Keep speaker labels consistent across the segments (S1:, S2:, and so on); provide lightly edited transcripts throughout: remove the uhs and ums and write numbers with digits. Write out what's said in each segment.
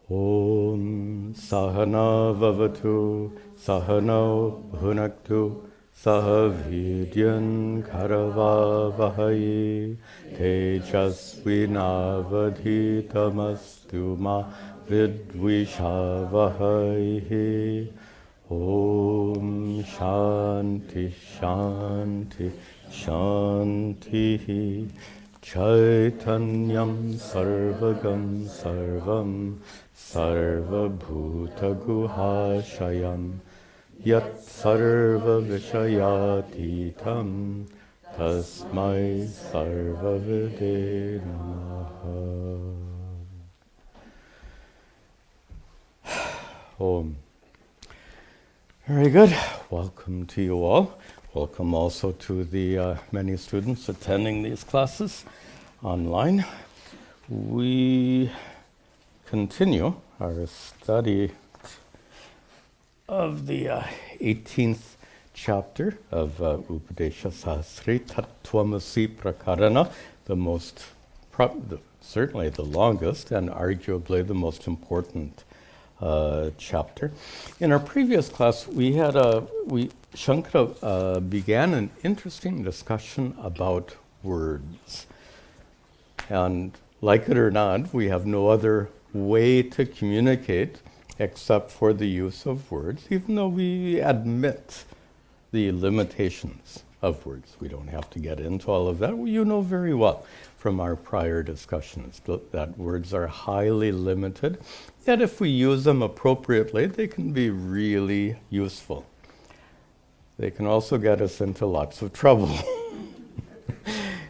S1: Om Sahana Vavatu Sahano Bhunaktu Saha Vidyan Karavavahayi Tejasvinavadhitamastu ma vidvishavahayi. Om Shanti Shanti Shanti. Chaitanyam Sarvagam Sarvam Sarvabhuta Guhashayam Yat Sarva Vishayatitam Tasmai Sarvavide Namaha. Om. Very good. Welcome to you all. Welcome also to the many students attending these classes online. We continue our study of the 18th chapter of Upadesha Sahasri, Tattvamasi Prakarana, certainly the longest and arguably the most important chapter. In our previous class, Shankara began an interesting discussion about words. And like it or not, we have no other way to communicate except for the use of words, even though we admit the limitations of words. We don't have to get into all of that. You know very well from our prior discussions that words are highly limited, yet if we use them appropriately, they can be really useful. They can also get us into lots of trouble.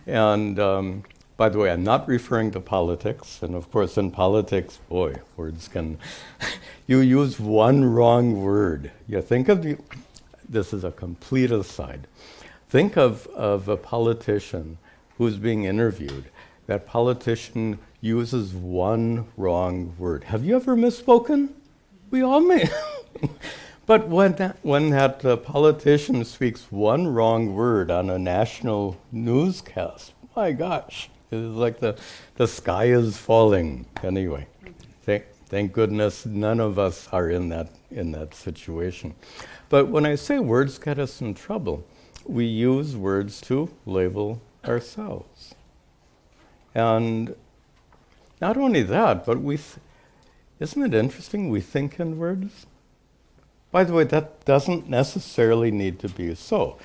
S1: And by the way, I'm not referring to politics. And of course, in politics, boy, words can... You use one wrong word. You think of this is a complete aside. Think of a politician who's being interviewed. That politician uses one wrong word. Have you ever misspoken? We all may. But when that politician speaks one wrong word on a national newscast, my gosh, it's like the sky is falling. Anyway, thank goodness none of us are in that situation. But when I say words get us in trouble, we use words to label ourselves. And not only that, but isn't it interesting we think in words? By the way, that doesn't necessarily need to be so.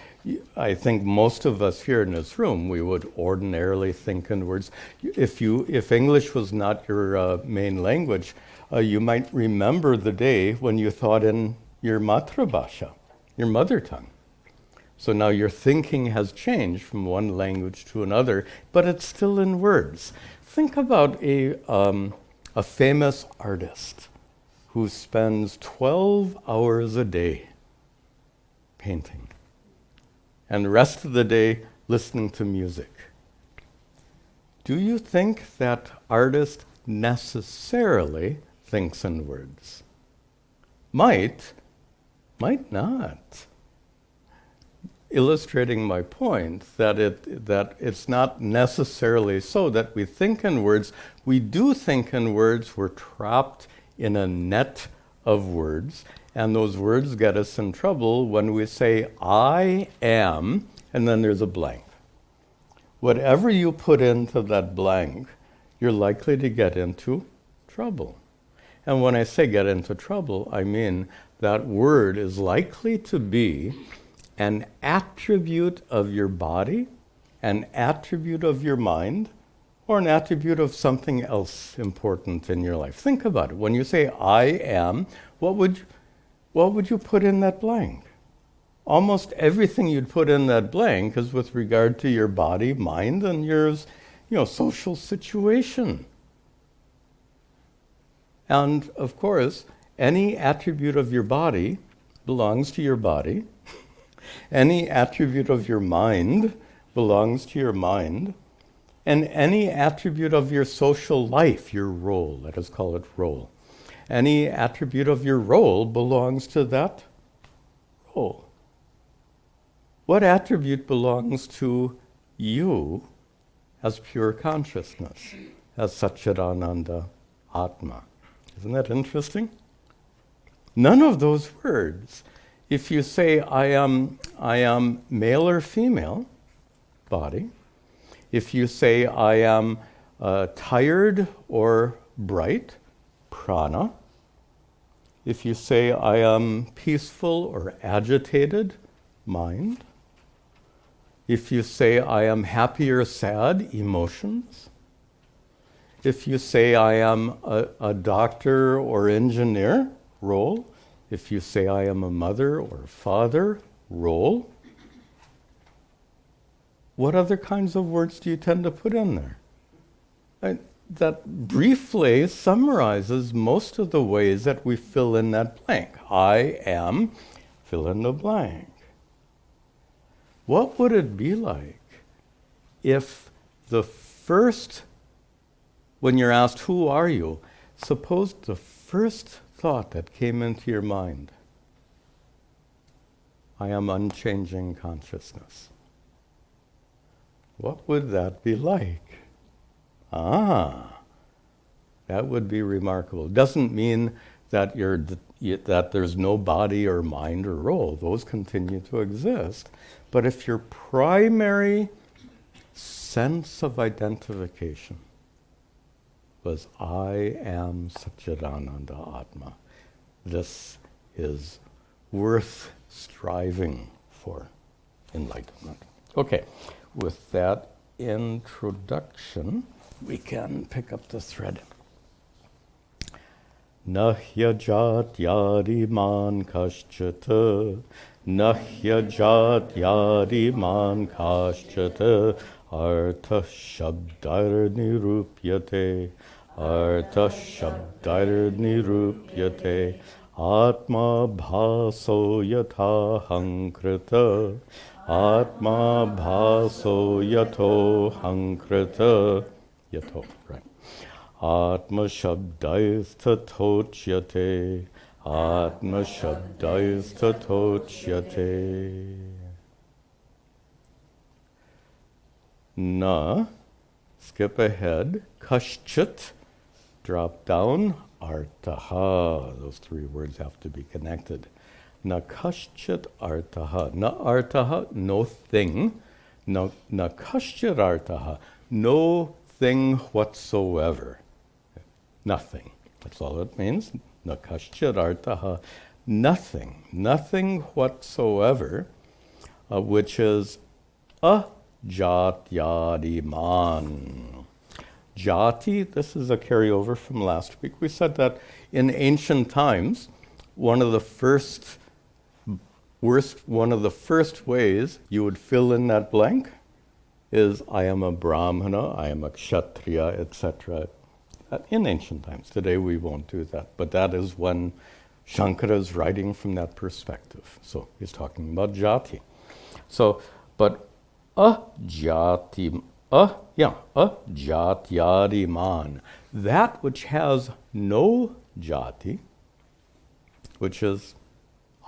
S1: I think most of us here in this room, we would ordinarily think in words. If English was not your main language, you might remember the day when you thought in your matrabhasha, your mother tongue. So now your thinking has changed from one language to another, but it's still in words. Think about a famous artist who spends 12 hours a day painting and the rest of the day listening to music. Do you think that artist necessarily thinks in words? Might not. Illustrating my point that it's not necessarily so that we think in words. We do think in words. We're trapped in a net of words, and those words get us in trouble when we say, I am, and then there's a blank. Whatever you put into that blank, you're likely to get into trouble. And when I say get into trouble, I mean that word is likely to be an attribute of your body, an attribute of your mind, or an attribute of something else important in your life. Think about it. When you say, I am, what would you put in that blank? Almost everything you'd put in that blank is with regard to your body, mind, and your social situation. And of course, any attribute of your body belongs to your body. Any attribute of your mind belongs to your mind. And any attribute of your social life, your role, let us call it role, any attribute of your role belongs to that role. What attribute belongs to you as pure consciousness, as sat-chit-ananda, atma? Isn't that interesting? None of those words. If you say I am male or female, body. If you say I am tired or bright, prana. If you say I am peaceful or agitated, mind. If you say I am happy or sad, emotions. If you say I am a doctor or engineer, role. If you say I am a mother or father, role. What other kinds of words do you tend to put in there? That briefly summarizes most of the ways that we fill in that blank. I am, fill in the blank. What would it be like if the first, when you're asked, who are you? Suppose the first thought that came into your mind, I am unchanging consciousness. What would that be like? That would be remarkable. It doesn't mean that that there's no body or mind or role. Those continue to exist. But if your primary sense of identification was I am sat-chit-ananda Atma, this is worth striving for enlightenment. Okay, with that introduction, we can pick up the thread. Nahyajat yadi man kaschata, nahyajat yadi man kaschata, artha shabdair nirupyate, artha shabdair nirupyate, atma bhaso yatha hankrita, atma bhaso yato hankrita, yato, right. Atma shabdais tatochyate, atma shabdais tatochyate. Na, skip ahead, kashchit, drop down, artaha. Those three words have to be connected. Na kashchit artaha. Na artaha, no thing. Na kashchit artaha, no thing whatsoever. Nothing. That's all it means. Na kashchit artaha, nothing. Nothing whatsoever, which is a jatyadi man. Jati, this is a carryover from last week. We said that in ancient times, one of the first ways you would fill in that blank is I am a brahmana, I am a kshatriya, etc. In ancient times. Today we won't do that, but that is when Shankara is writing from that perspective. So he's talking about jati. So, but a jatyadi man, that which has no jati, which is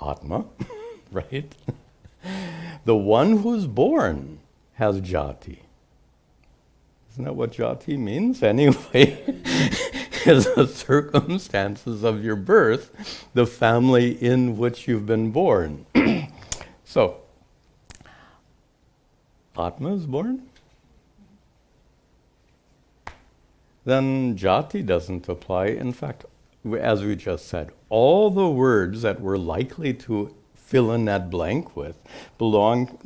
S1: atma, right? The one who's born has jati. Isn't that what jati means? Anyway, is the circumstances of your birth, the family in which you've been born. So, Atma is born. Then jati doesn't apply. In fact, as we just said, all the words that we're likely to fill in that blank with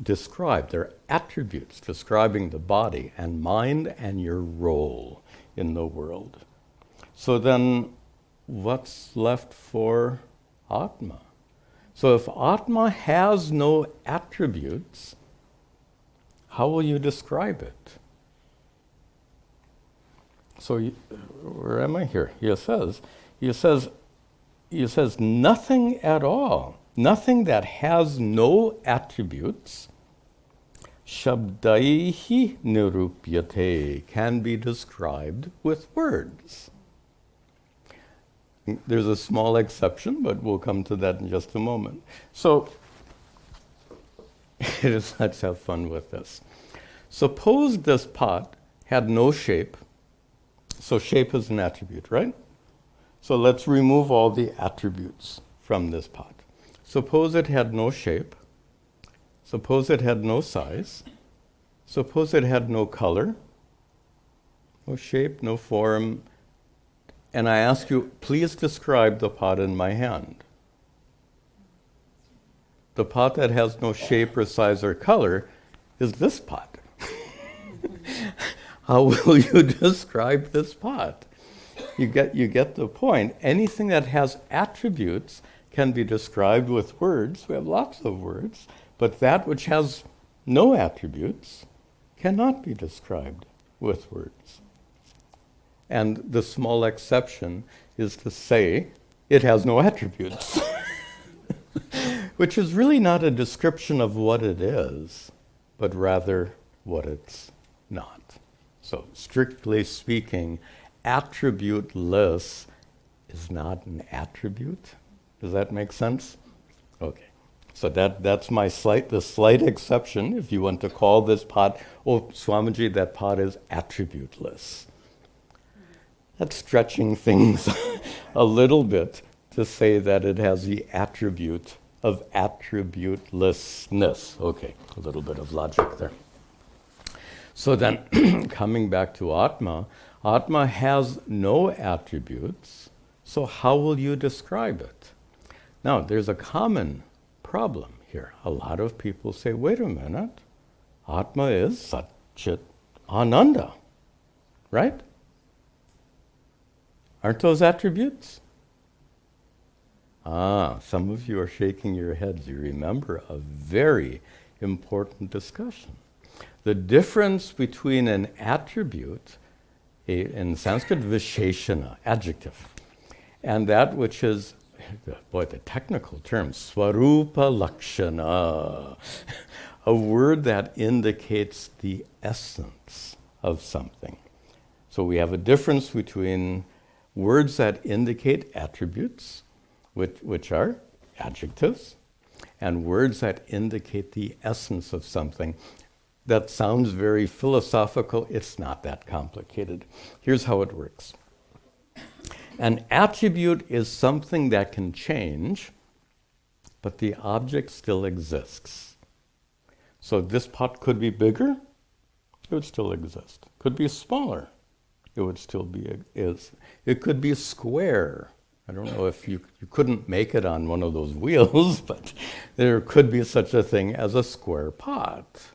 S1: describe, they're attributes describing the body and mind and your role in the world. So then what's left for Atma? So if Atma has no attributes, how will you describe it? So where am I here? He says nothing at all. Nothing that has no attributes, shabdaihi nirupyate, can be described with words. There's a small exception, but we'll come to that in just a moment. So let's have fun with this. Suppose this pot had no shape. So shape is an attribute, right? So let's remove all the attributes from this pot. Suppose it had no shape. Suppose it had no size. Suppose it had no color, no shape, no form. And I ask you, please describe the pot in my hand. The pot that has no shape or size or color is this pot. How will you describe this pot? You get the point. Anything that has attributes can be described with words. We have lots of words. But that which has no attributes cannot be described with words. And the small exception is to say it has no attributes, which is really not a description of what it is, but rather what it's not. So strictly speaking, attributeless is not an attribute. Does that make sense? Okay. So that's my the slight exception, if you want to call this pot, oh, Swamiji, that pot is attributeless. That's stretching things a little bit to say that it has the attribute of attributelessness. Okay, a little bit of logic there. So then, coming back to Atma, Atma has no attributes, so how will you describe it? Now, there's a common problem here. A lot of people say, wait a minute, Atma is sat-chit-ananda, right? Aren't those attributes? Some of you are shaking your heads. You remember a very important discussion. The difference between an attribute, in Sanskrit, visheshana, adjective, and that which is, boy, the technical term, swarupa lakshana, a word that indicates the essence of something. So we have a difference between words that indicate attributes, which are adjectives, and words that indicate the essence of something. That sounds very philosophical. It's not that complicated. Here's how it works. An attribute is something that can change, but the object still exists. So this pot could be bigger, it would still exist. Could be smaller, it would still be is. It could be square. I don't know if you couldn't make it on one of those wheels, but there could be such a thing as a square pot.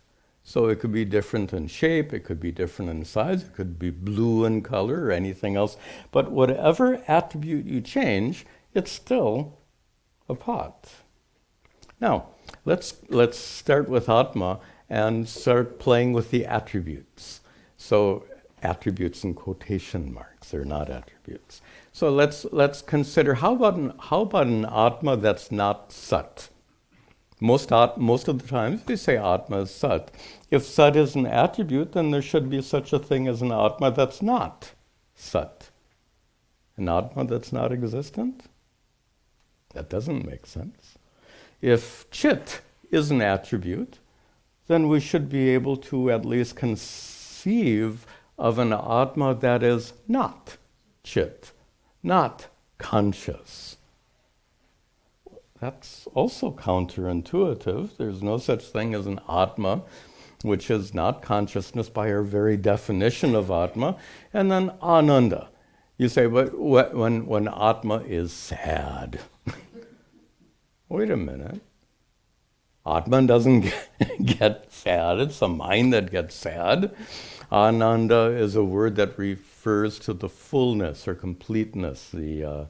S1: So it could be different in shape, it could be different in size, it could be blue in color or anything else. But whatever attribute you change, it's still a pot. Now, let's start with Atma and start playing with the attributes. So attributes in quotation marks, they're not attributes. So let's consider, how about an Atma that's not Sat? Most of the times we say Atma is Sat. If Sat is an attribute, then there should be such a thing as an Atma that's not Sat. An Atma that's not existent? That doesn't make sense. If Chit is an attribute, then we should be able to at least conceive of an Atma that is not Chit, not conscious. That's also counterintuitive. There's no such thing as an Atma, which is not consciousness by our very definition of Atma. And then Ananda. You say, but when Atma is sad. Wait a minute. Atman doesn't get sad. It's the mind that gets sad. Ananda is a word that refers to the fullness or completeness, the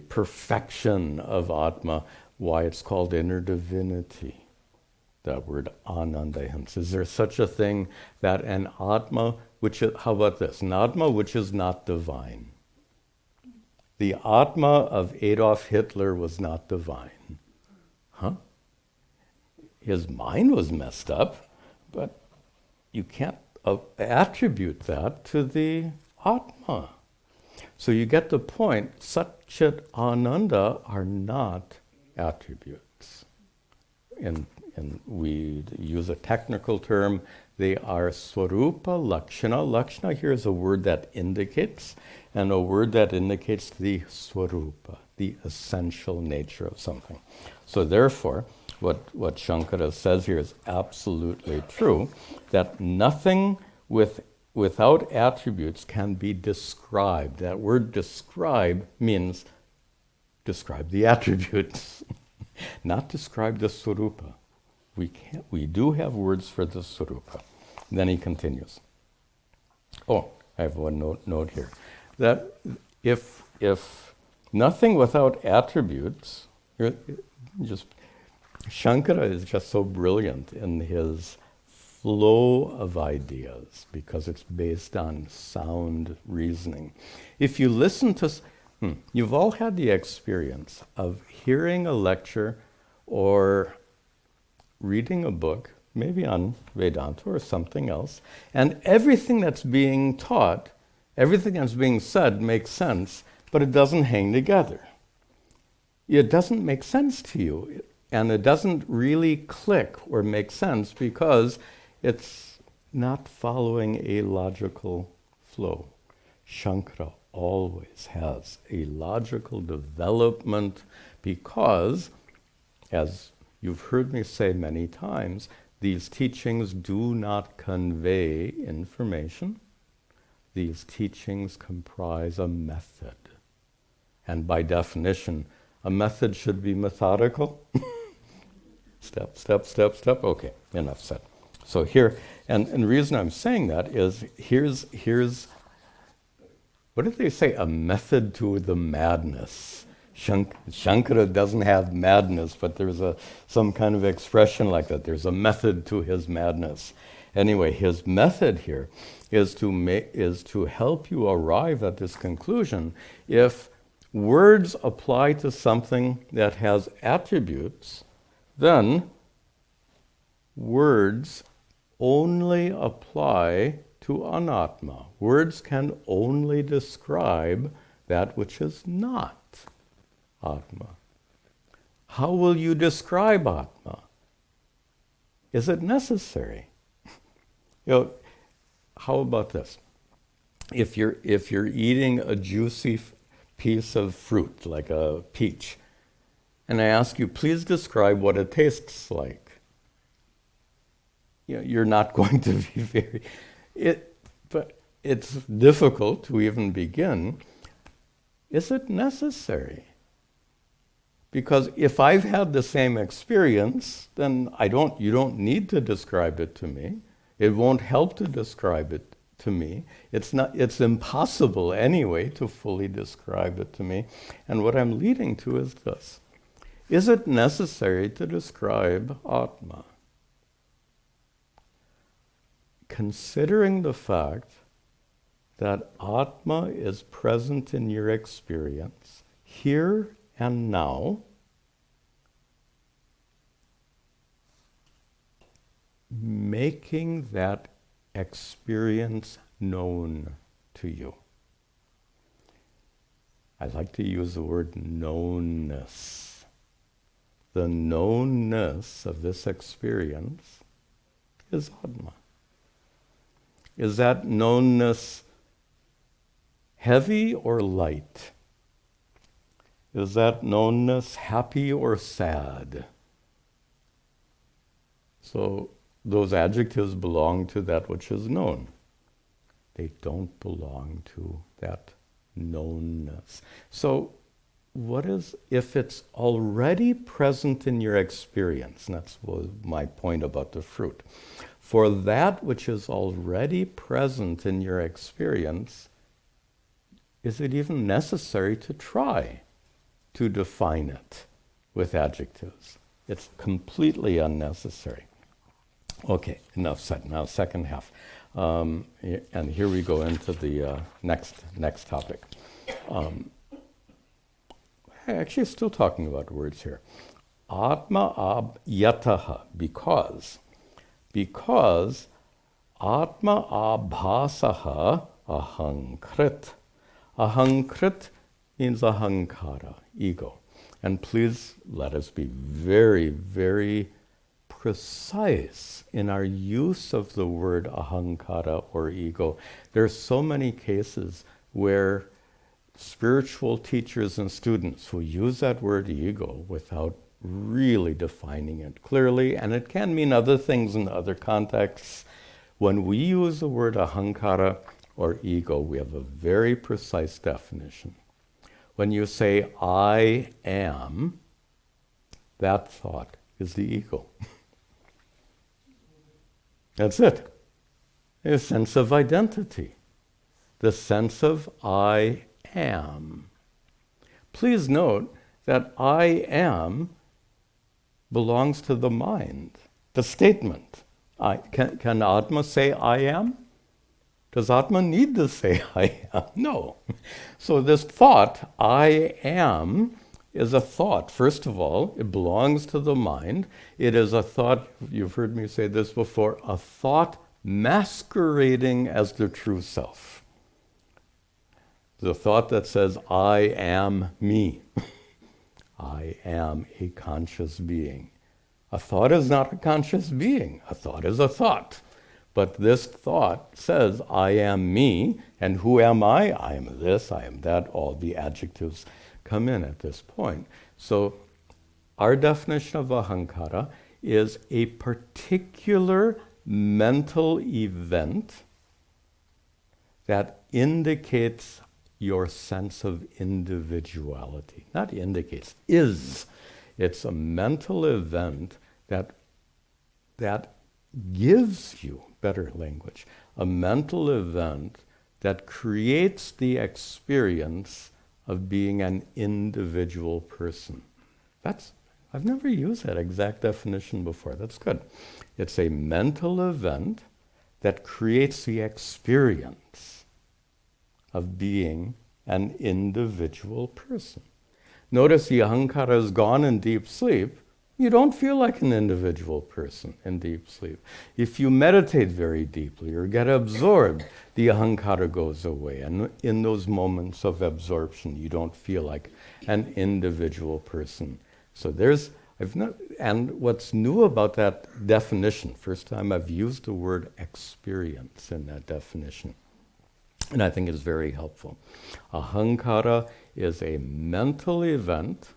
S1: perfection of Atma, why it's called inner divinity. That word Ananda. Hence, is there such a thing that an Atma, which is, how about this? An Atma which is not divine. The Atma of Adolf Hitler was not divine. Huh? His mind was messed up, but you can't attribute that to the Atma. So you get the point, Sat-chit-ananda are not attributes in and we use a technical term, they are swarupa lakshana. Lakshana here is a word that indicates, and a word that indicates the swarupa, the essential nature of something. So therefore, what Shankara says here is absolutely true, that nothing without attributes can be described. That word describe means describe the attributes, not describe the swarupa. We do have words for the swarupa. Then he continues. Oh, I have one note here. That if nothing without attributes, Shankara is just so brilliant in his flow of ideas because it's based on sound reasoning. If you listen to, you've all had the experience of hearing a lecture or reading a book, maybe on Vedanta or something else, and everything that's being taught, everything that's being said makes sense, but it doesn't hang together. It doesn't make sense to you, and it doesn't really click or make sense because it's not following a logical flow. Shankara always has a logical development because, as you've heard me say many times, these teachings do not convey information. These teachings comprise a method. And by definition, a method should be methodical. Step, step, step, step. Okay, enough said. So here, and the reason I'm saying that is, here's what did they say? A method to the madness. Shankara doesn't have madness, but there's some kind of expression like that. There's a method to his madness. Anyway, his method here is to help you arrive at this conclusion. If words apply to something that has attributes, then words only apply to anatma. Words can only describe that which is not Atma. How will you describe Atma? Is it necessary? How about this? If you're eating a juicy piece of fruit, like a peach, and I ask you, please describe what it tastes like, you're not going to be but it's difficult to even begin. Is it necessary? Because if I've had the same experience, then you don't need to describe it to me. It won't help to describe it to me. It's impossible anyway to fully describe it to me. And what I'm leading to is this. Is it necessary to describe Atma? Considering the fact that Atma is present in your experience, here and now, making that experience known to you. I like to use the word knownness. The knownness of this experience is Atma. Is that knownness heavy or light? Is that knownness happy or sad? So those adjectives belong to that which is known. They don't belong to that knownness. So if it's already present in your experience, and that's my point about the fruit, for that which is already present in your experience, is it even necessary to try to define it with adjectives? It's completely unnecessary. Okay, enough said. Now, second half. And here we go into the next topic. Actually, still talking about words here. Atma-vichara, because atma-abhasaha ahankrit. Ahankrit means ahankara, ego. And please let us be very, very precise in our use of the word ahankara or ego. There are so many cases where spiritual teachers and students who use that word ego without really defining it clearly, and it can mean other things in other contexts. When we use the word ahankara or ego, we have a very precise definition. When you say, I am, that thought is the ego. That's it. A sense of identity. The sense of I am. Please note that I am belongs to the mind. The statement. Can Atma say I am? Does Atma need to say I am? No. So this thought, I am, is a thought. First of all, it belongs to the mind. It is a thought, you've heard me say this before, a thought masquerading as the true self. The thought that says, I am me. I am a conscious being. A thought is not a conscious being. A thought is a thought. But this thought says, I am me, and who am I? I am this, I am that. All the adjectives come in at this point. So our definition of ahankara is a particular mental event that indicates your sense of individuality. Not indicates, is. It's a mental event that gives you, better language, a mental event that creates the experience of being an individual person. I've never used that exact definition before. That's good. It's a mental event that creates the experience of being an individual person. Notice the ahankara is gone in deep sleep. You don't feel like an individual person in deep sleep. If you meditate very deeply or get absorbed, the ahankara goes away. And in those moments of absorption, you don't feel like an individual person. So and what's new about that definition, first time I've used the word experience in that definition. And I think it's very helpful. Ahankara is a mental event,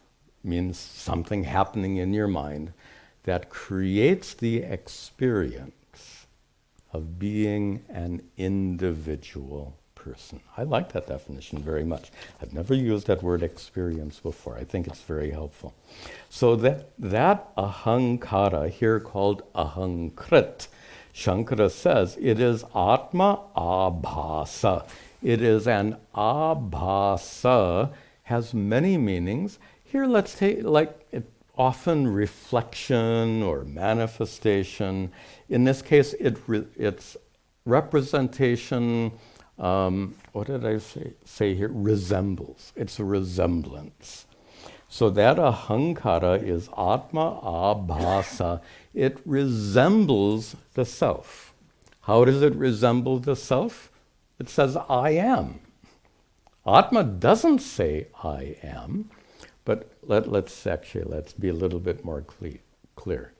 S1: means something happening in your mind, that creates the experience of being an individual person. I like that definition very much. I've never used that word experience before. I think it's very helpful. So that ahankara, here called ahankrit, Shankara says it is atma-abhasa. It is an abhasa, has many meanings. Here let's take, often reflection or manifestation. In this case, it's representation, what did I say here? Resembles. It's a resemblance. So that ahankara is atma-abhasa. It resembles the self. How does it resemble the self? It says, I am. Atma doesn't say, I am. But let's be a little bit more clear.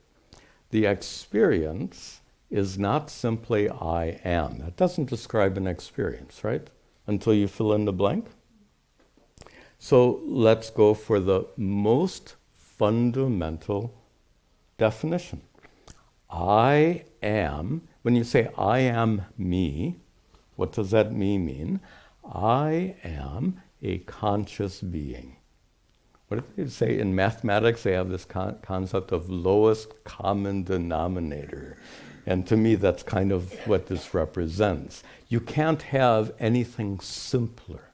S1: The experience is not simply I am. That doesn't describe an experience, right? Until you fill in the blank. So let's go for the most fundamental definition. I am, when you say I am me, what does that mean? I am a conscious being. What did they say in mathematics? They have this concept of lowest common denominator. And to me, that's kind of what this represents. You can't have anything simpler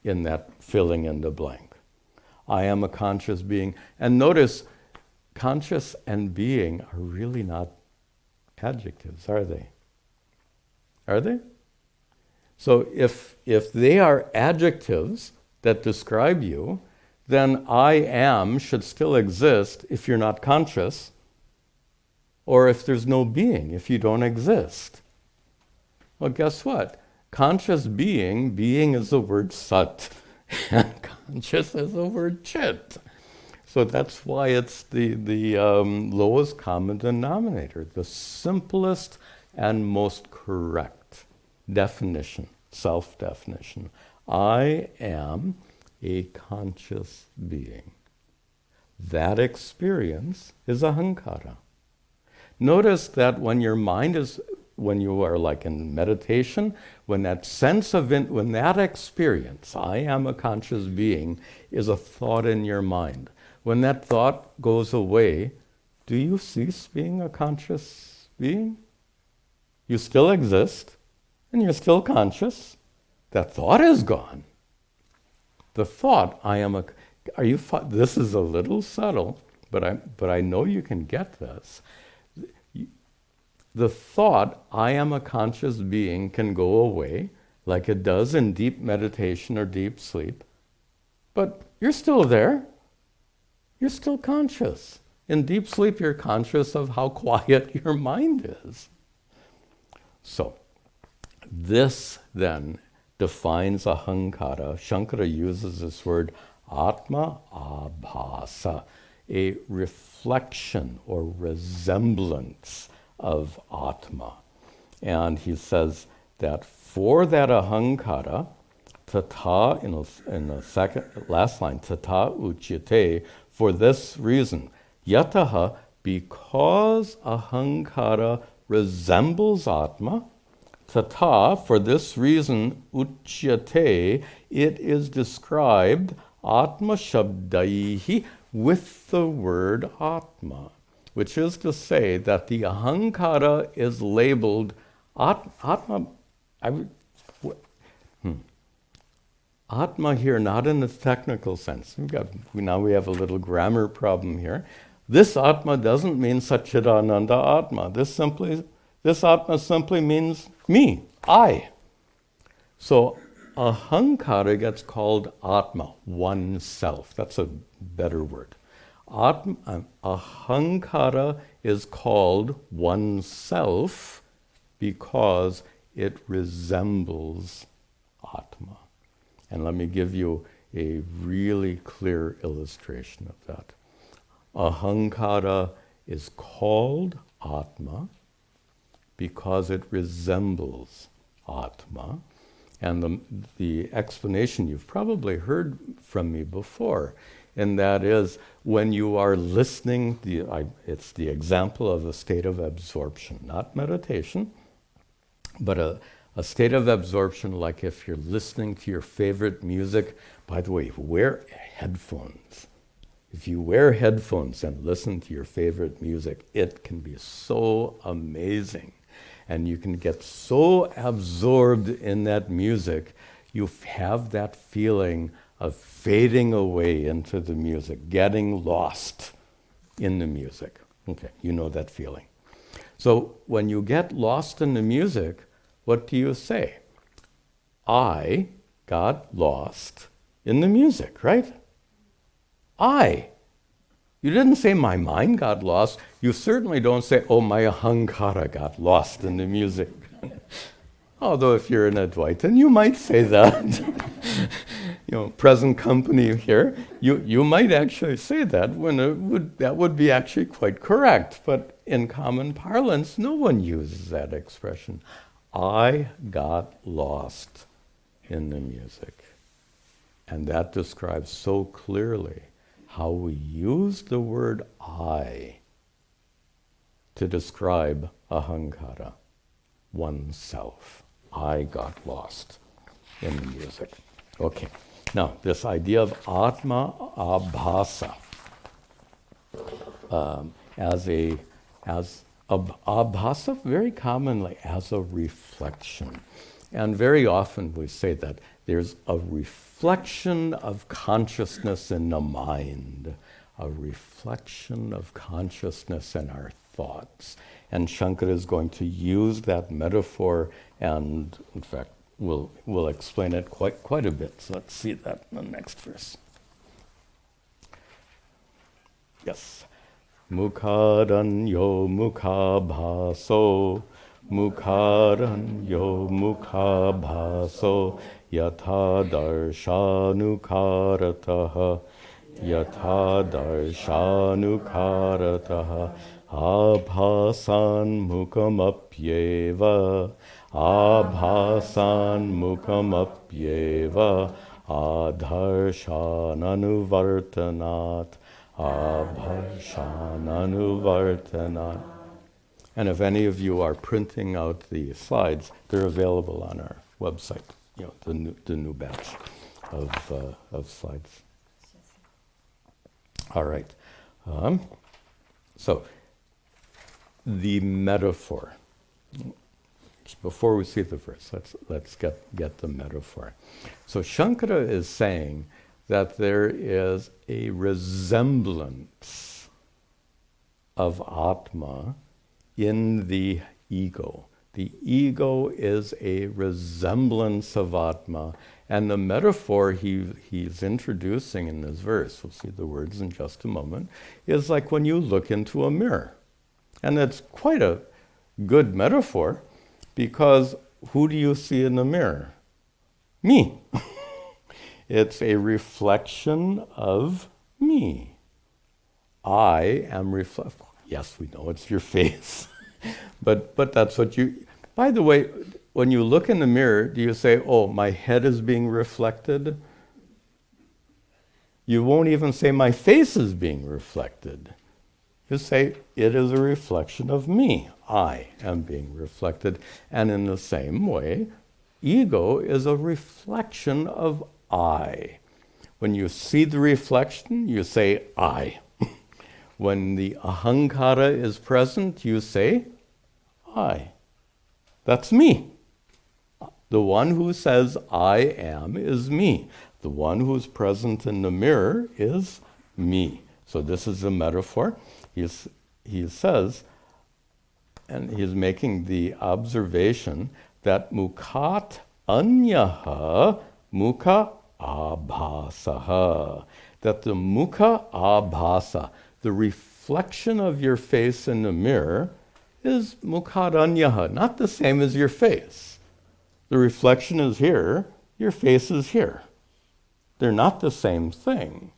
S1: in that filling in the blank. I am a conscious being. And notice, conscious and being are really not adjectives, are they? Are they? So if they are adjectives that describe you, then I am should still exist if you're not conscious, or if there's no being, if you don't exist. Well, guess what? Conscious being is the word sat, and conscious is the word chit. So that's why it's the lowest common denominator, the simplest and most correct definition, self-definition. I am a conscious being. That experience is ahankara. Notice that when your mind is, when you are like in meditation, when that sense of, when that experience, I am a conscious being, is a thought in your mind, when that thought goes away, do you cease being a conscious being? You still exist, and you're still conscious. That thought is gone. The thought, I am a, this is a little subtle, but I know you can get this. The thought, I am a conscious being, can go away, like it does in deep meditation or deep sleep, but you're still there. You're still conscious. In deep sleep, you're conscious of how quiet your mind is. So, this then defines ahankara. Shankara uses this word atma-abhasa, a reflection or resemblance of atma. And he says that for that ahankara, tata, in the second, last line, tata ch18, for this reason, yataha, because ahankara resembles atma, tata, for this reason, ch18, it is described atma shabdaihi with the word atma, which is to say that the ahankara is labeled atma. Atma here, not in the technical sense. Now we have a little grammar problem here. This atma doesn't mean sat-chit-ananda atma. This atma simply means me, I. So ahankara gets called atma, oneself. That's a better word. Ahankara is called oneself because it resembles atma. And let me give you a really clear illustration of that. Ahankara is called atma because it resembles atma. And the explanation you've probably heard from me before, and that is when you are listening, it's the example of a state of absorption, not meditation, but a state of absorption, like if you're listening to your favorite music. By the way, wear headphones. If you wear headphones and listen to your favorite music, it can be so amazing. And you can get so absorbed in that music, you have that feeling of fading away into the music, getting lost in the music. Okay, you know that feeling. So when you get lost in the music, what do you say? I got lost in the music, right? You didn't say my mind got lost. You certainly don't say, oh, my ahankara got lost in the music. Although if you're an Advaitin, you might say that. Present company here, you might actually say that when that would be actually quite correct. But in common parlance, no one uses that expression. I got lost in the music. And that describes so clearly how we use the word I to describe ahankara, oneself. I got lost in the music. Okay, now this idea of atma-abhasa as abhasa very commonly as a reflection. And very often we say that there's a reflection of consciousness in the mind, a reflection of consciousness in our thoughts. And Shankara is going to use that metaphor, and in fact, we'll explain it quite a bit. So let's see that in the next verse. Yes. Mukharanyo mukhabhaso, mukharanyo mukhabhaso, yatha darshanukarataha, Yatha darshanukarataha abhasan mukamapyeva abhasan mukamapyeva adharsananuvartanat abharsananuvartanat. And if any of you are printing out the slides, they're available on our website, the new batch of slides. All right. So, the metaphor. Before we see the verse, let's get the metaphor. So Shankara is saying that there is a resemblance of Atma in the ego. The ego is a resemblance of Atma, and the metaphor he's introducing in this verse, we'll see the words in just a moment, is like when you look into a mirror. And it's quite a good metaphor, because who do you see in the mirror? Me. It's a reflection of me. I am yes, we know it's your face. but that's what you... By the way, when you look in the mirror, do you say, oh, my head is being reflected? You won't even say my face is being reflected. You say, it is a reflection of me. I am being reflected. And in the same way, ego is a reflection of I. When you see the reflection, you say, I. When the ahankara is present, you say, I. That's me. The one who says, I am, is me. The one who's present in the mirror is me. So this is a metaphor. He says, and he's making the observation that mukhat anyaha mukha abhasaha. That the mukha abhasa, the reflection of your face in the mirror, is mukhat anyaha, not the same as your face. The reflection is here, your face is here. They're not the same thing.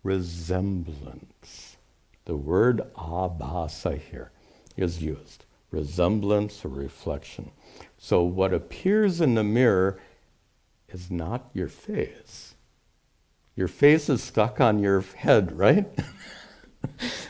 S1: Resemblance. The word abhasa here is used. Resemblance or reflection. So what appears in the mirror is not your face. Your face is stuck on your head, right?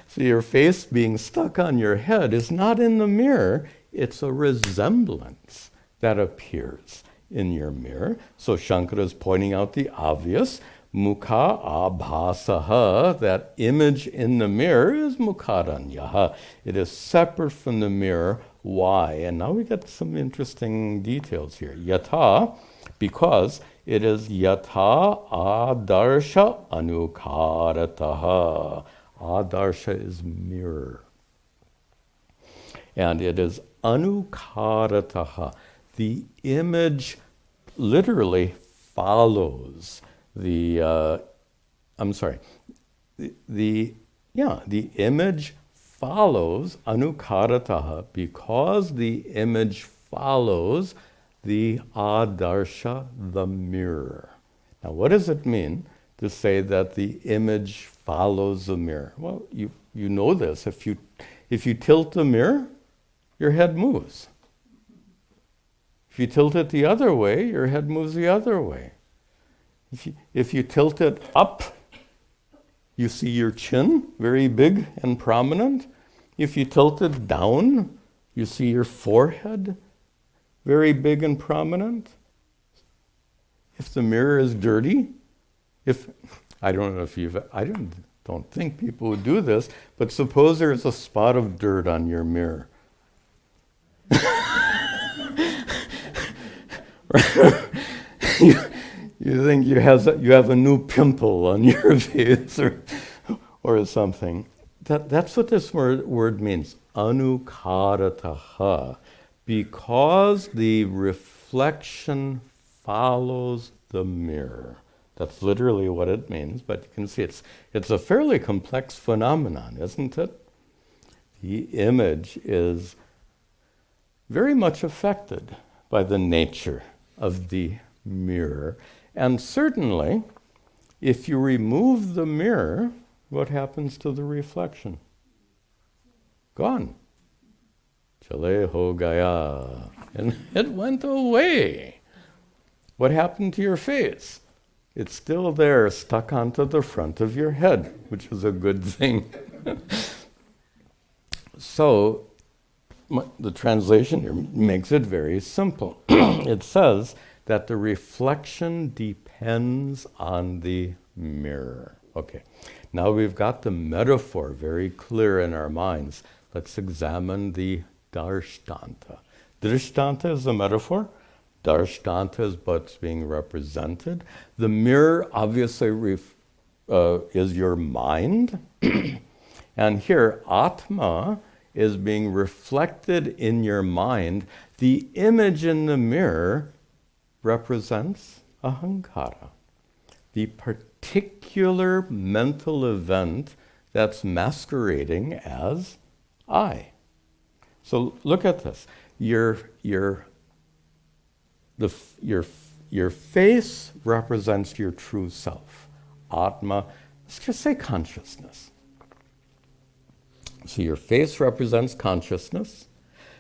S1: So your face being stuck on your head is not in the mirror, it's a resemblance that appears in your mirror. So Shankara is pointing out the obvious. Mukha abhasaha, that image in the mirror, is mukharanyaha. It is separate from the mirror. Why? And now we get some interesting details here. Yatha, because it is yatha adarsha anukarataha. Adarsha is mirror. And it is anukarataha. The image literally follows the image follows anukarataha, because the image follows the adarsha, the mirror. Now, what does it mean to say that the image follows the mirror? Well, you know this. If you tilt the mirror, your head moves. If you tilt it the other way, your head moves the other way. If you tilt it up, you see your chin, very big and prominent. If you tilt it down, you see your forehead, very big and prominent. If the mirror is dirty, I don't think people would do this, but suppose there's a spot of dirt on your mirror. You think you have a new pimple on your face or something. That's what this word means, anukarataha, because the reflection follows the mirror. That's literally what it means, but you can see it's a fairly complex phenomenon, isn't it? The image is very much affected by the nature of the mirror. And certainly, If you remove the mirror, what happens to the reflection? Gone. Chale ho gaya. And it went away. What happened to your face? It's still there, stuck onto the front of your head, which is a good thing. So, the translation here makes it very simple. It says that the reflection depends on the mirror. Okay, now we've got the metaphor very clear in our minds. Let's examine the darshtanta. Drishtanta is a metaphor. Darshtanta is what's being represented. The mirror obviously is your mind. And here, Atma is being reflected in your mind. The image in the mirror represents ahankara, the particular mental event that's masquerading as I. So look at this. Your face represents your true self. Atma, let's just say consciousness. So your face represents consciousness.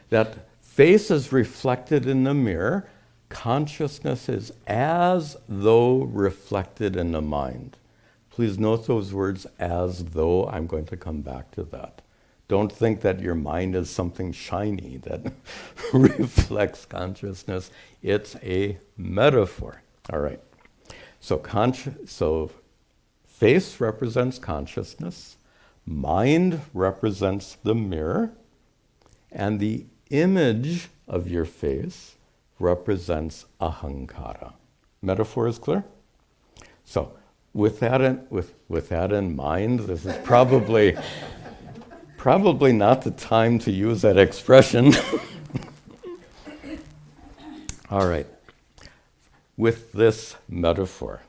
S1: That face is reflected in the mirror. Consciousness is as though reflected in the mind. Please note those words, as though. I'm going to come back to that. Don't think that your mind is something shiny that reflects consciousness. It's a metaphor. All right. So face represents consciousness. Mind represents the mirror. And the image of your face represents ahankara. Metaphor is clear? So with that in mind, this is probably not the time to use that expression. All right. With this metaphor,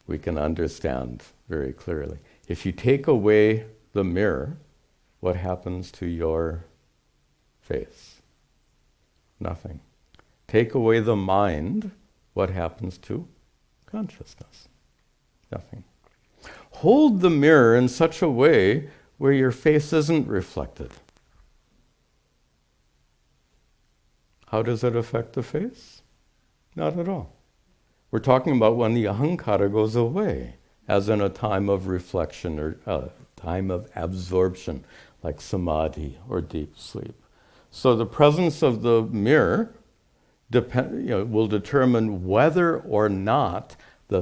S1: we can understand very clearly. If you take away the mirror, what happens to your face? Nothing. Take away the mind, what happens to consciousness? Nothing. Hold the mirror in such a way where your face isn't reflected. How does it affect the face? Not at all. We're talking about when the ahankara goes away, as in a time of reflection or time of absorption, like samadhi or deep sleep. So the presence of the mirror will determine whether or not the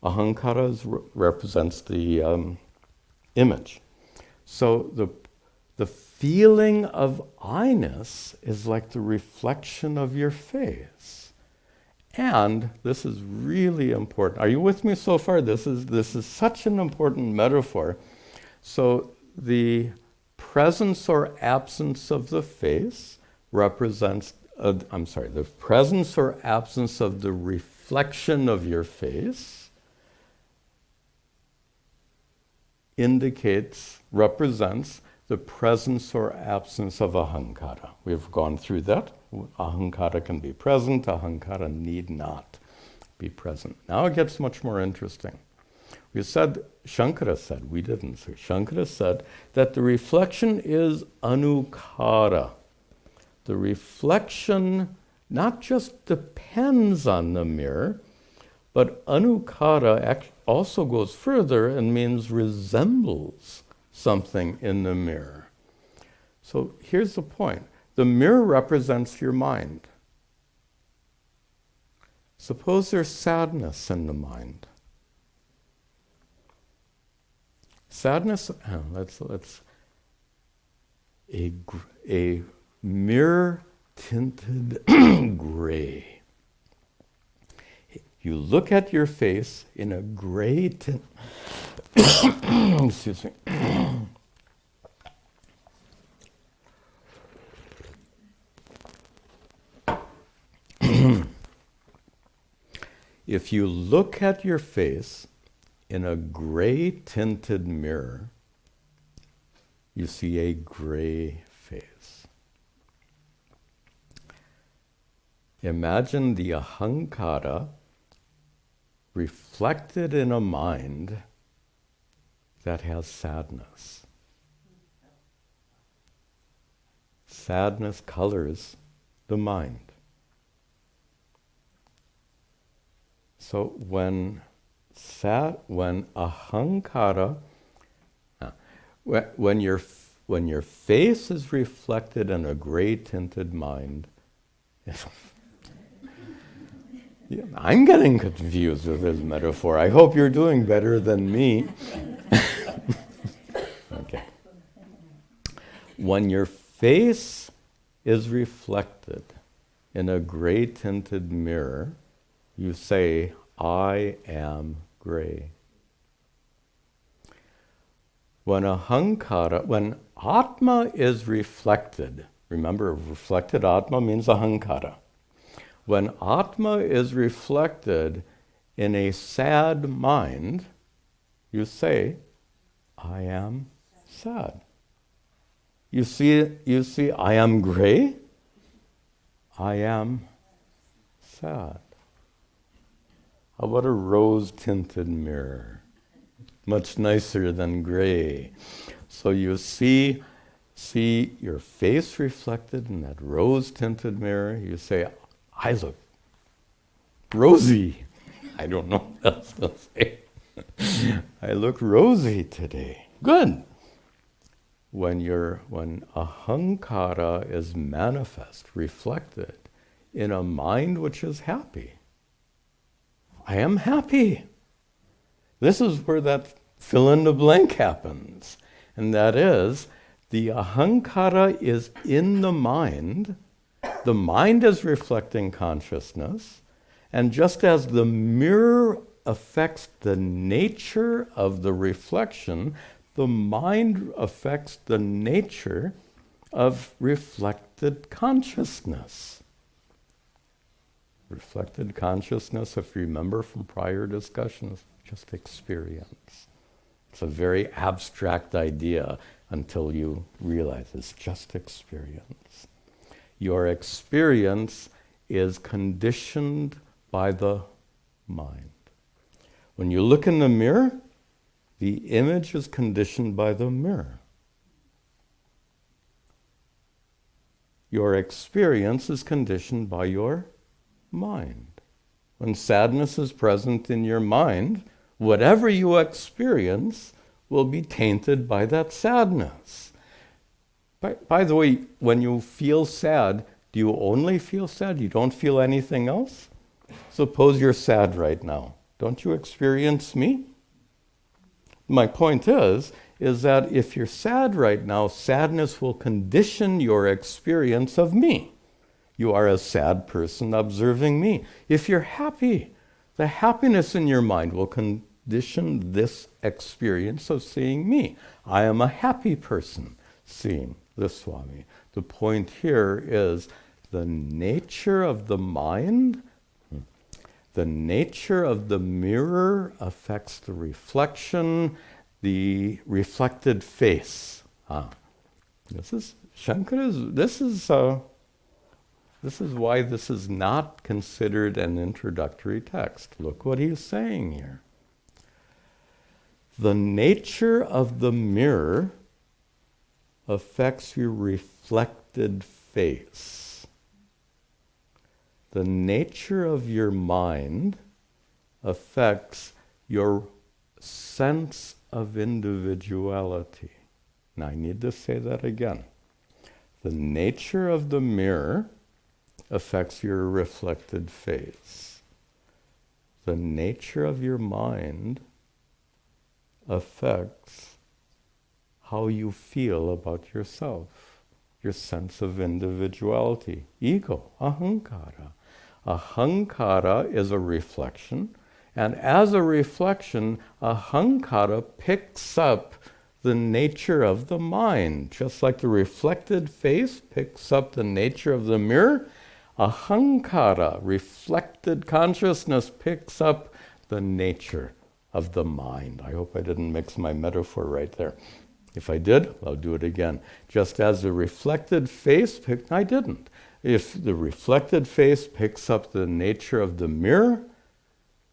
S1: ahankara represents the image. So the feeling of I-ness is like the reflection of your face. And this is really important. Are you with me so far? This is such an important metaphor. So the presence or absence of the face represents, the presence or absence of the reflection of your face represents the presence or absence of ahankara. We've gone through that. Ahankara can be present, ahankara need not be present. Now it gets much more interesting. Shankara said, we didn't say, Shankara said that the reflection is anukara. The reflection not just depends on the mirror, but anukara also goes further and means resembles something in the mirror. So here's the point. The mirror represents your mind. Suppose there's sadness in the mind. Sadness, let's a mirror-tinted gray. You look at your face in a gray tint. Excuse me. If you look at your face in a gray-tinted mirror, you see a gray face. Imagine the ahankara reflected in a mind that has sadness. Sadness colors the mind. So when ahankara, when your face is reflected in a gray tinted mind, yeah, I'm getting confused with this metaphor. I hope you're doing better than me. Okay. When your face is reflected in a gray tinted mirror, you say, I am gray. When atma is reflected, remember, reflected atma means ahankara. When atma is reflected in a sad mind, you say, I am sad. You see, I am gray, I am sad. How about a rose-tinted mirror? Much nicer than gray. So you see your face reflected in that rose-tinted mirror. You say, I look rosy. I don't know what else to say. I look rosy today. Good. When ahankara is manifest, reflected in a mind which is happy, I am happy. This is where that fill in the blank happens. And that is, the ahankara is in the mind is reflecting consciousness, and just as the mirror affects the nature of the reflection, the mind affects the nature of reflected consciousness. Reflected consciousness, if you remember from prior discussions, just experience. It's a very abstract idea until you realize it's just experience. Your experience is conditioned by the mind. When you look in the mirror, the image is conditioned by the mirror. Your experience is conditioned by your mind. When sadness is present in your mind, whatever you experience will be tainted by that sadness. By the way, when you feel sad, do you only feel sad? You don't feel anything else? Suppose you're sad right now. Don't you experience me? My point is that if you're sad right now, sadness will condition your experience of me. You are a sad person observing me. If you're happy, the happiness in your mind will condition this experience of seeing me. I am a happy person seeing the Swami. The point here is the nature of the mind, the nature of the mirror affects the reflection, the reflected face. This is Shankara's. This is why this is not considered an introductory text. Look what he's saying here. The nature of the mirror affects your reflected face. The nature of your mind affects your sense of individuality. Now I need to say that again. The nature of the mirror affects your reflected face. The nature of your mind affects how you feel about yourself, your sense of individuality, ego, ahankara. Ahankara is a reflection, and as a reflection, ahankara picks up the nature of the mind. Just like the reflected face picks up the nature of the mirror, ahankara, reflected consciousness, picks up the nature of the mind. I hope I didn't mix my metaphor right there. If I did, I'll do it again. Just as the reflected face I didn't. If the reflected face picks up the nature of the mirror,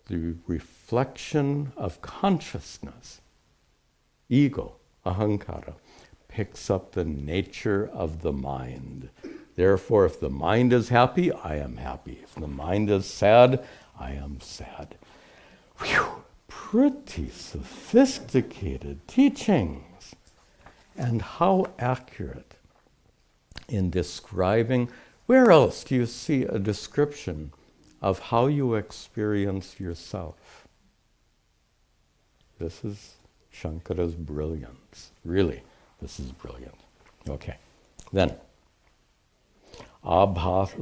S1: the reflection of consciousness, ego, ahankara, picks up the nature of the mind. Therefore, if the mind is happy, I am happy. If the mind is sad, I am sad. Whew, pretty sophisticated teachings. And how accurate in describing. Where else do you see a description of how you experience yourself? This is Shankara's brilliance. Really, this is brilliant. Okay, then,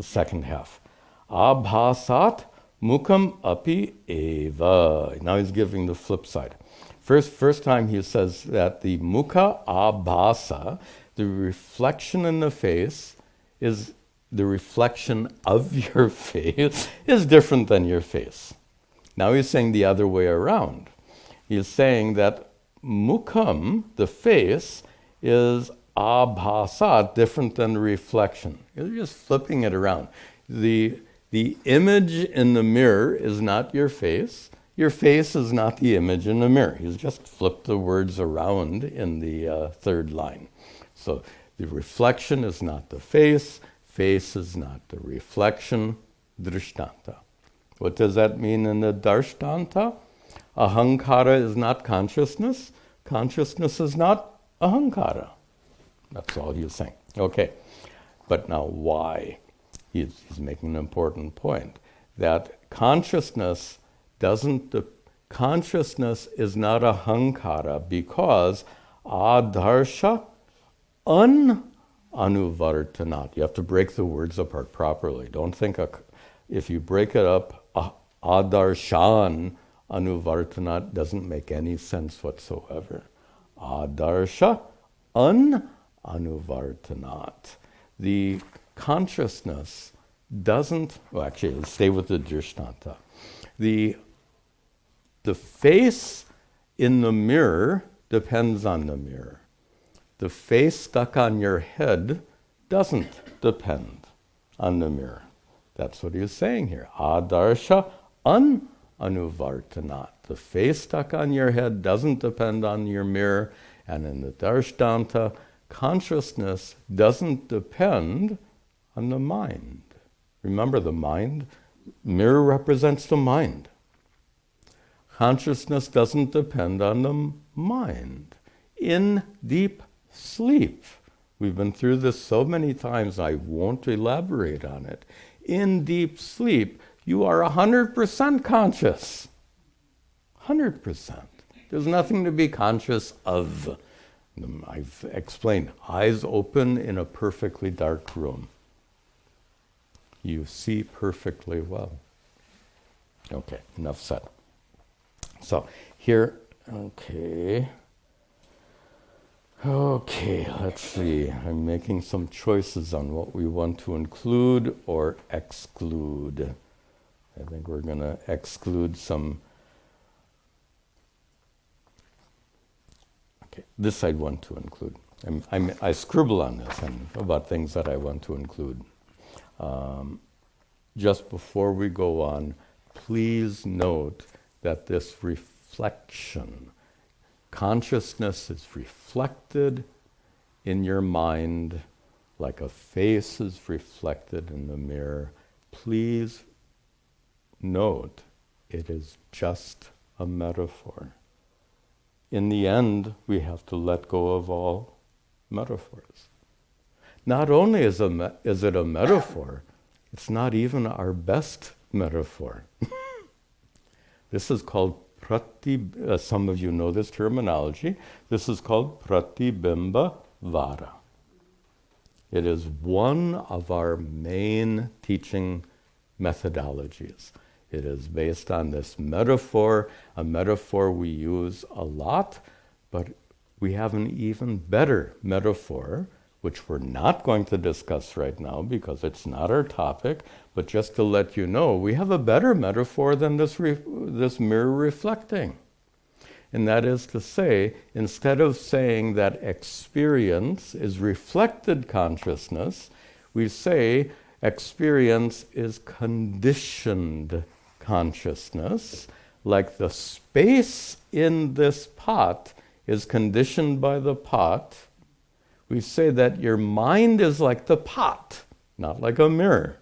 S1: second half. Abhasat mukham api eva. Now he's giving the flip side. First time he says that the mukha abhasa, the reflection in the face, is the reflection of your face, is different than your face. Now he's saying the other way around. He's saying that mukham, the face, is abhasa, different than the reflection. You're just flipping it around. The image in the mirror is not your face. Your face is not the image in the mirror. He's just flipped the words around in the third line. So the reflection is not the face is not the reflection, drishtanta. What does that mean in the darshtanta? Ahankara is not consciousness. Consciousness is not ahankara. That's all he's saying. Okay, but now why? He's making an important point, that consciousness is not ahankara because adarsha anuvartanat. You have to break the words apart properly. Don't think if you break it up, adarshan anuvartanat doesn't make any sense whatsoever. Adarsha anuvartanat. The consciousness doesn't, well actually let's stay with the drishtanta. The face in the mirror depends on the mirror. The face stuck on your head doesn't depend on the mirror. That's what he's saying here. Adarsha anuvartanat. The face stuck on your head doesn't depend on your mirror. And in the darshtanta, consciousness doesn't depend on the mind. Remember, the mind, mirror represents the mind. Consciousness doesn't depend on the mind. In deep sleep, we've been through this so many times, I won't elaborate on it. In deep sleep, you are 100% conscious. 100%. There's nothing to be conscious of. I've explained, eyes open in a perfectly dark room. You see perfectly well. Okay, enough said. So here, okay, let's see. I'm making some choices on what we want to include or exclude. I think we're going to exclude some. Okay, this I want to include. I scribble on this and about things that I want to include. Just before we go on, please note that this reflection, consciousness is reflected in your mind like a face is reflected in the mirror. Please note, it is just a metaphor. In the end, we have to let go of all metaphors. Not only is it a metaphor, it's not even our best metaphor. This is called some of you know this terminology. This is called pratibimba vada. It is one of our main teaching methodologies. It is based on this metaphor, a metaphor we use a lot, but we have an even better metaphor, which we're not going to discuss right now because it's not our topic, but just to let you know, we have a better metaphor than this mirror reflecting. And that is to say, instead of saying that experience is reflected consciousness, we say experience is conditioned consciousness, like the space in this pot is conditioned by the pot, we say that your mind is like the pot, not like a mirror.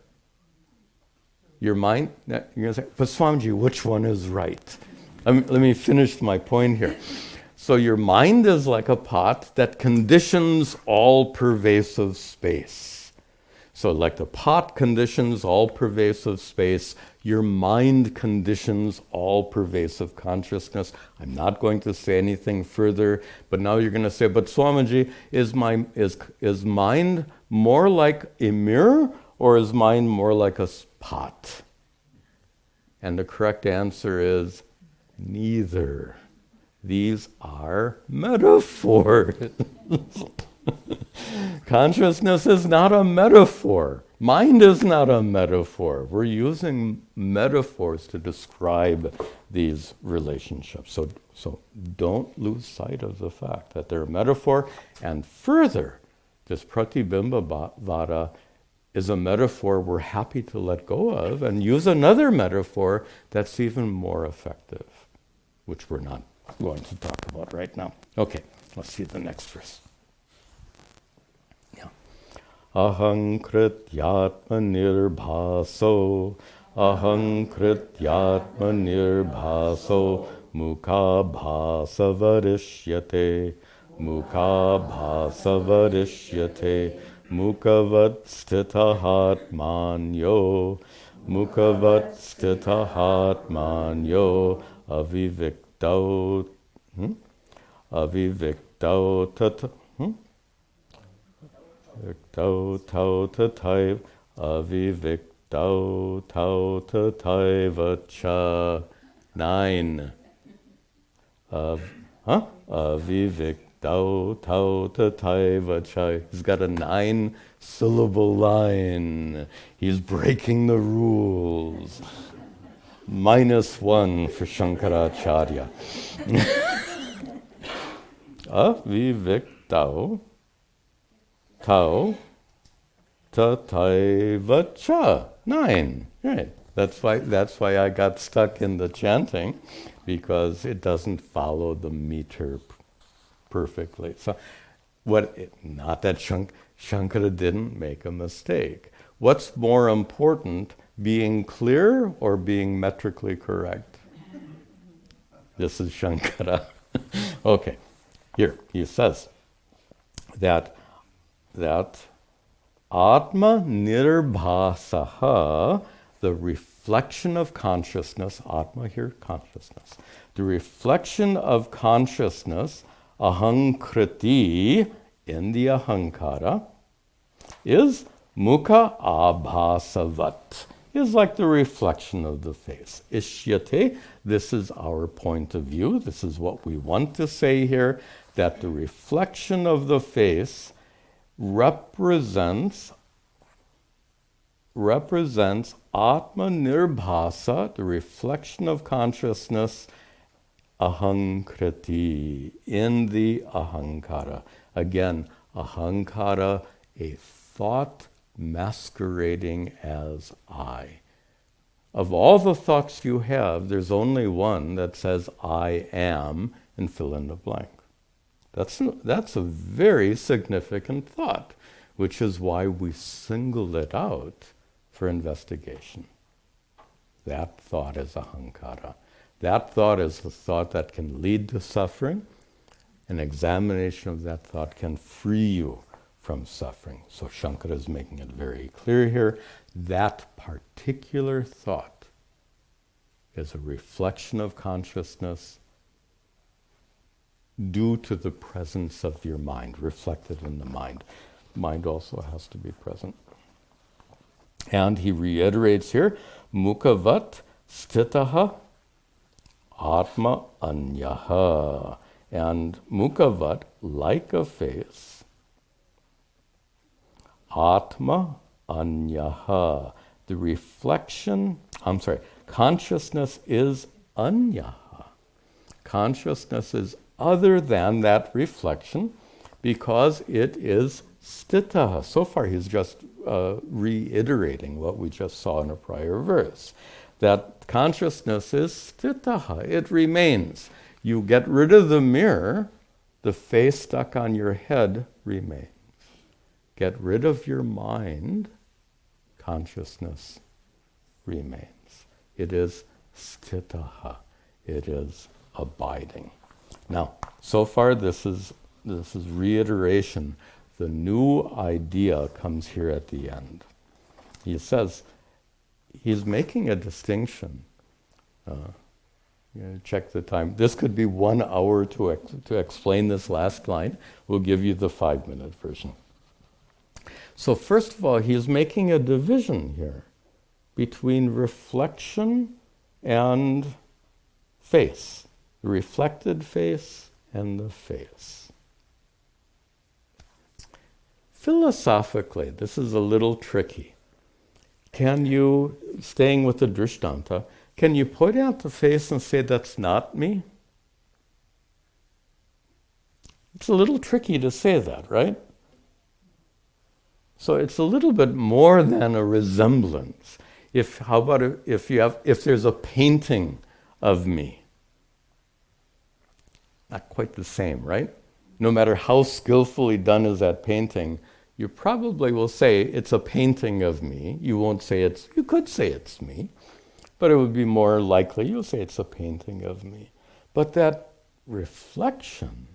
S1: Your mind, you're going to say, but Swamiji, which one is right? Let me finish my point here. So your mind is like a pot that conditions all pervasive space. So like the pot conditions all pervasive space, your mind conditions all pervasive consciousness. I'm not going to say anything further, but now you're going to say, but Swamiji, is mind more like a mirror or is mind more like a pot? And the correct answer is neither. These are metaphors. Consciousness is not a metaphor. Mind is not a metaphor. We're using metaphors to describe these relationships. So don't lose sight of the fact that they're a metaphor. And further, this pratibimba vada is a metaphor we're happy to let go of and use another metaphor that's even more effective, which we're not going to talk about right now. Okay, let's see the next verse. Yeah. Aham krityatma nirbhaso, aham krityatma nirbhaso, mukha bhasa varishyate, mukha bhasa varishyate, mukhavat stitahatmanyo, mukhavat stitahatmanyo, aviviktau, aviviktau tata, viktau tau tatai, aviviktau tau tatai vacha. 9. Aviviktau tau tatai vacha. He's got a 9-syllable line. He's breaking the rules. -1 for Shankaracharya. Aviviktau tau tatai vacha. 9. Right. That's why I got stuck in the chanting, because it doesn't follow the meter perfectly. So, not that Shankara didn't make a mistake. What's more important, being clear or being metrically correct? This is Shankara. Okay, here he says that atma-nirbhasaha, the reflection of consciousness, atma here, consciousness, the reflection of consciousness, ahankriti, in the ahankara, is mukha abhasavat, is like the reflection of the face. Ishyate, this is our point of view, this is what we want to say here, that the reflection of the face represents atma-nirbhasa, the reflection of consciousness, ahankriti, in the ahankara. Again, ahankara, a thought masquerading as I. Of all the thoughts you have, there's only one that says I am, and fill in the blank. That's a very significant thought, which is why we single it out for investigation. That thought is ahankara. That thought is the thought that can lead to suffering. An examination of that thought can free you from suffering. So Shankara is making it very clear here. That particular thought is a reflection of consciousness due to the presence of your mind, reflected in the mind. Mind also has to be present. And he reiterates here, mukhavat stitaha atma anyaha. And mukhavat, like a face, atma anyaha. The reflection, consciousness is anyaha. Consciousness is other than that reflection because it is stitaha. So far he's just reiterating what we just saw in a prior verse. that consciousness is sthitaha, it remains. You get rid of the mirror, the face stuck on your head remains. Get rid of your mind, consciousness remains. It is sthitaha. It is abiding. Now, so far this is reiteration. The new idea comes here at the end. He says, he's making a distinction. Check the time. This could be 1 hour to explain this last line. We'll give you the 5-minute version. So first of all, he's making a division here between reflection and face. The reflected face and the face. Philosophically, this is a little tricky. Can you, staying with the drishtanta, can you point out the face and say, that's not me? It's a little tricky to say that, right? So it's a little bit more than a resemblance. How about if there's a painting of me? Not quite the same, right? No matter how skillfully done is that painting, you probably will say it's a painting of me. You won't say you could say it's me, but it would be more likely you'll say it's a painting of me. But that reflection,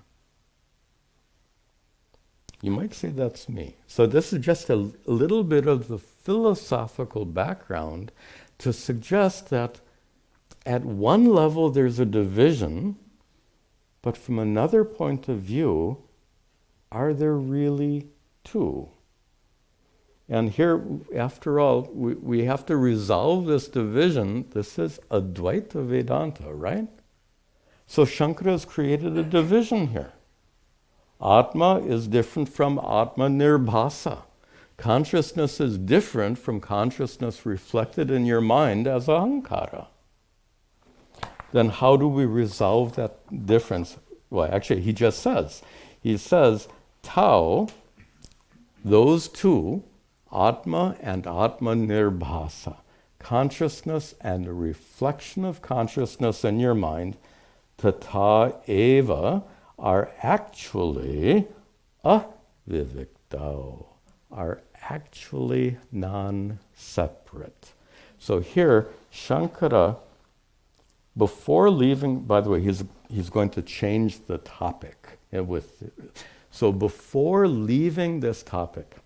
S1: you might say that's me. So this is just a little bit of the philosophical background to suggest that at one level there's a division, but from another point of view, are there really two? And here, after all, we have to resolve this division. This is Advaita Vedanta, right? So Shankara has created a division here. Atma is different from Atma Nirbhasa. Consciousness is different from consciousness reflected in your mind as ahankara. Then how do we resolve that difference? Well, actually, he just says. He says, Tao, those two, Atma and Atma Nirbhasa, consciousness and the reflection of consciousness in your mind, tata eva, are actually aviviktao, are actually non-separate. So here, Shankara, before leaving, by the way, he's going to change the topic. So before leaving this topic,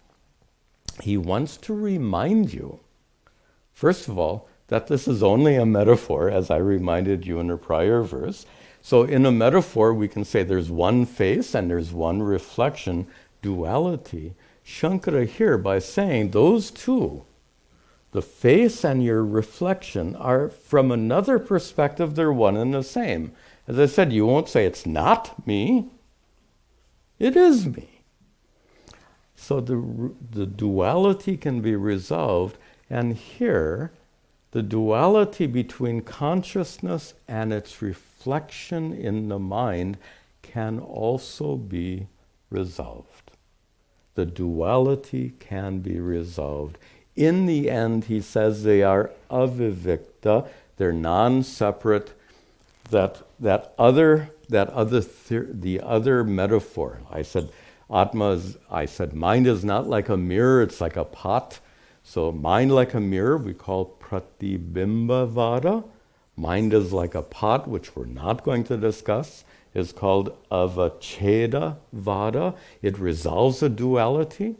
S1: he wants to remind you, first of all, that this is only a metaphor, as I reminded you in a prior verse. So in a metaphor, we can say there's one face and there's one reflection, duality. Shankara here, by saying those two, the face and your reflection, are from another perspective, they're one and the same. As I said, you won't say it's not me. It is me. So the duality can be resolved, and here, the duality between consciousness and its reflection in the mind can also be resolved. The duality can be resolved. In the end, he says they are avivikta, they're non-separate. The other metaphor, I said mind is not like a mirror, it's like a pot. So mind like a mirror, we call pratibimba-vada. Mind is like a pot, which we're not going to discuss, is called avacheda-vada. It resolves a duality,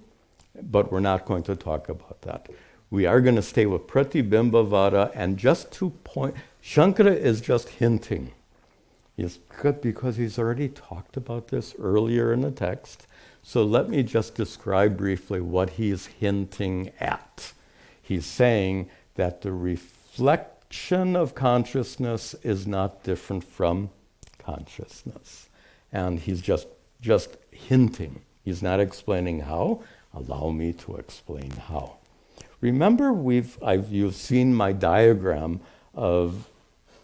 S1: but we're not going to talk about that. We are going to stay with pratibimba-vada, and just to point, Shankara is just hinting. It's good because he's already talked about this earlier in the text. So let me just describe briefly what he's hinting at. He's saying that the reflection of consciousness is not different from consciousness. And he's just hinting. He's not explaining how. Allow me to explain how. Remember, you've seen my diagram of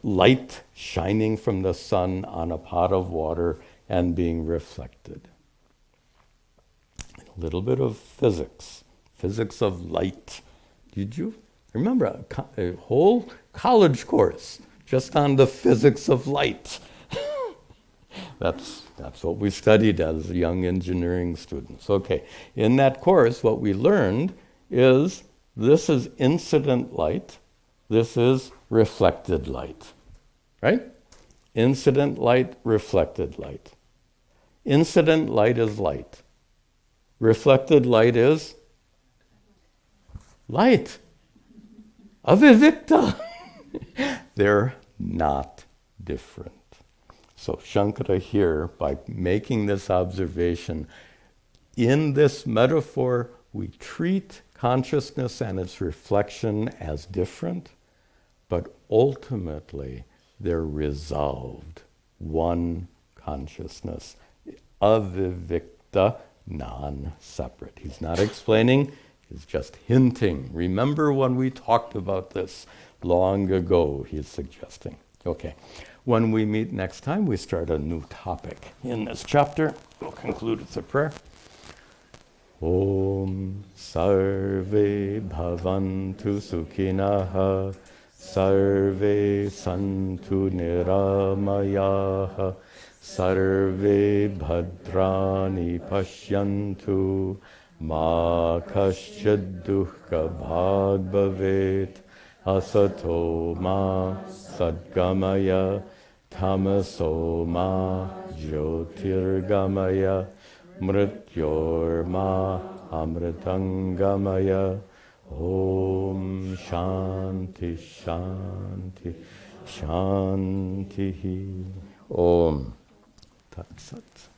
S1: light shining from the sun on a pot of water and being reflected. A little bit of physics of light. Did you Remember, a whole college course just on the physics of light. That's what we studied as young engineering students. Okay, in that course, what we learned is this is incident light, this is reflected light, right? Incident light, reflected light. Incident light is light. Reflected light is light. Avivikta. They're not different. So Shankara here, by making this observation, in this metaphor, we treat consciousness and its reflection as different, but ultimately they're resolved. One consciousness. Avivikta, non-separate. He's not explaining, he's just hinting. Remember when we talked about this long ago, he's suggesting. Okay, when we meet next time, we start a new topic in this chapter. We'll conclude with a prayer. Om Sarve Bhavantu Sukhinaha Sarve Santu Niramayaha Sarve Bhadrani Pashyantu Ma Kaschid Dukkha Bhag Bhavet Asato Ma Sadgamaya Tamaso Ma Jyotirgamaya Mrityorma Amritangamaya Om Shanti Shanti Shanti Om Tat Sat.